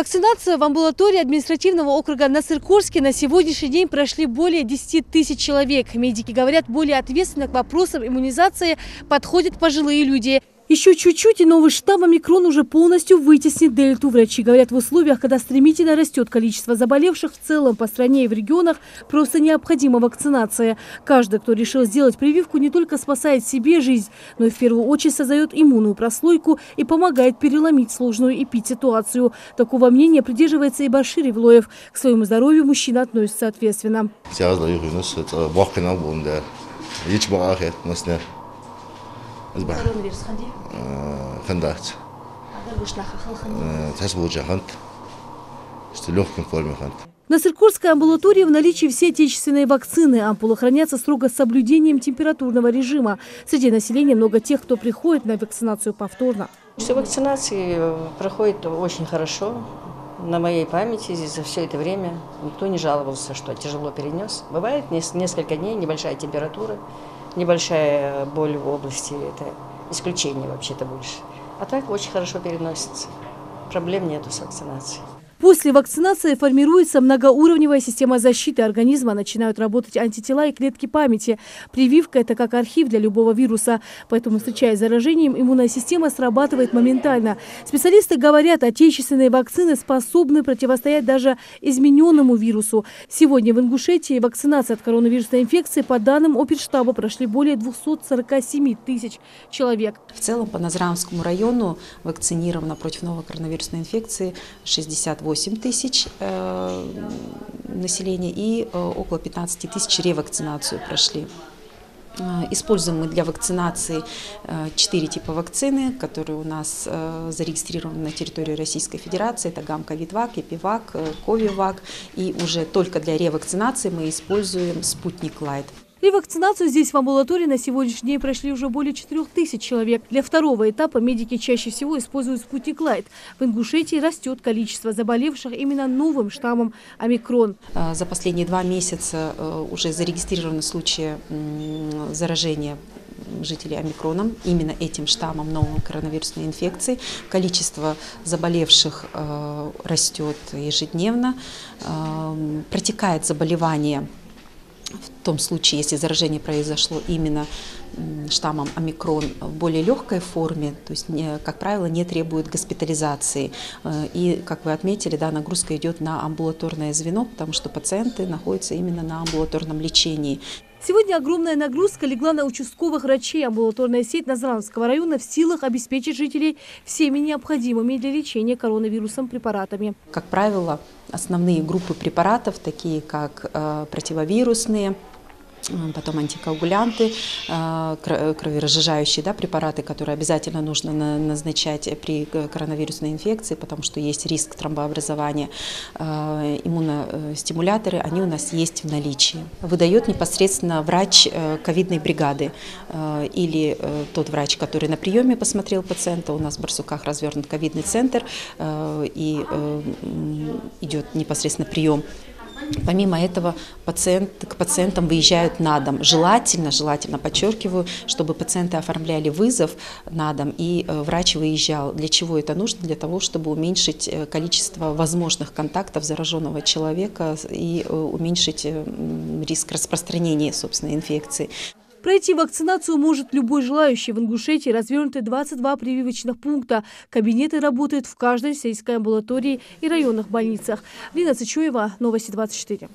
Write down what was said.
Вакцинацию в амбулатории административного округа Насыркорске на сегодняшний день прошли более 10 тысяч человек. Медики говорят, более ответственно к вопросам иммунизации подходят пожилые люди. Еще чуть-чуть, и новый штамм омикрон уже полностью вытеснит дельту. Врачи говорят, в условиях, когда стремительно растет количество заболевших в целом по стране и в регионах, просто необходима вакцинация. Каждый, кто решил сделать прививку, не только спасает себе жизнь, но и в первую очередь создает иммунную прослойку и помогает переломить сложную эпидситуацию. Такого мнения придерживается и Башир Ивлоев. К своему здоровью мужчина относится ответственно. Коронавирус қандай? В Насыркорской амбулатории в наличии все отечественные вакцины. Ампулы хранятся строго с соблюдением температурного режима. Среди населения много тех, кто приходит на вакцинацию повторно. Все вакцинации проходят очень хорошо. На моей памяти здесь за все это время никто не жаловался, что тяжело перенес. Бывает несколько дней, небольшая температура, небольшая боль в области. Это исключение вообще-то больше. А так очень хорошо переносится. Проблем нету с вакцинацией. После вакцинации формируется многоуровневая система защиты организма, начинают работать антитела и клетки памяти. Прививка – это как архив для любого вируса. Поэтому, встречаясь с заражением, иммунная система срабатывает моментально. Специалисты говорят, отечественные вакцины способны противостоять даже измененному вирусу. Сегодня в Ингушетии вакцинация от коронавирусной инфекции, по данным Опитштаба, прошли более 247 тысяч человек. В целом по Назранскому району вакцинировано против новой коронавирусной инфекции 68 тысяч населения и около 15 тысяч ревакцинацию прошли. Используем мы для вакцинации 4 типа вакцины, которые у нас зарегистрированы на территории Российской Федерации. Это Гамковидвак, Эпивак, Ковивак. И уже только для ревакцинации мы используем Спутник Лайт. Ревакцинацию здесь в амбулатории на сегодняшний день прошли уже более 4 тысяч человек. Для второго этапа медики чаще всего используют Спутник Лайт. В Ингушетии растет количество заболевших именно новым штаммом омикрон. За последние 2 месяца уже зарегистрированы случаи заражения жителей омикроном, именно этим штаммом новой коронавирусной инфекции. Количество заболевших растет ежедневно. Протекает заболевание в том случае, если заражение произошло именно штаммом омикрон в более легкой форме, то есть, как правило, не требует госпитализации. И, как вы отметили, да, нагрузка идет на амбулаторное звено, потому что пациенты находятся именно на амбулаторном лечении. Сегодня огромная нагрузка легла на участковых врачей. Амбулаторная сеть Назранского района в силах обеспечить жителей всеми необходимыми для лечения коронавирусом препаратами. Как правило, основные группы препаратов, такие как противовирусные, потом антикоагулянты, кроверазжижающие, да, препараты, которые обязательно нужно назначать при коронавирусной инфекции, потому что есть риск тромбообразования. Иммуностимуляторы, они у нас есть в наличии. Выдает непосредственно врач ковидной бригады или тот врач, который на приеме посмотрел пациента. У нас в Барсуках развернут ковидный центр и идет непосредственно прием. Помимо этого, к пациентам выезжают на дом. Желательно, подчеркиваю, чтобы пациенты оформляли вызов на дом, и врач выезжал. Для чего это нужно? Для того, чтобы уменьшить количество возможных контактов зараженного человека и уменьшить риск распространения, собственно, инфекции. Пройти вакцинацию может любой желающий. В Ингушетии развернуты 22 прививочных пункта. Кабинеты работают в каждой сельской амбулатории и районных больницах. Лина Цычуева, Новости 24.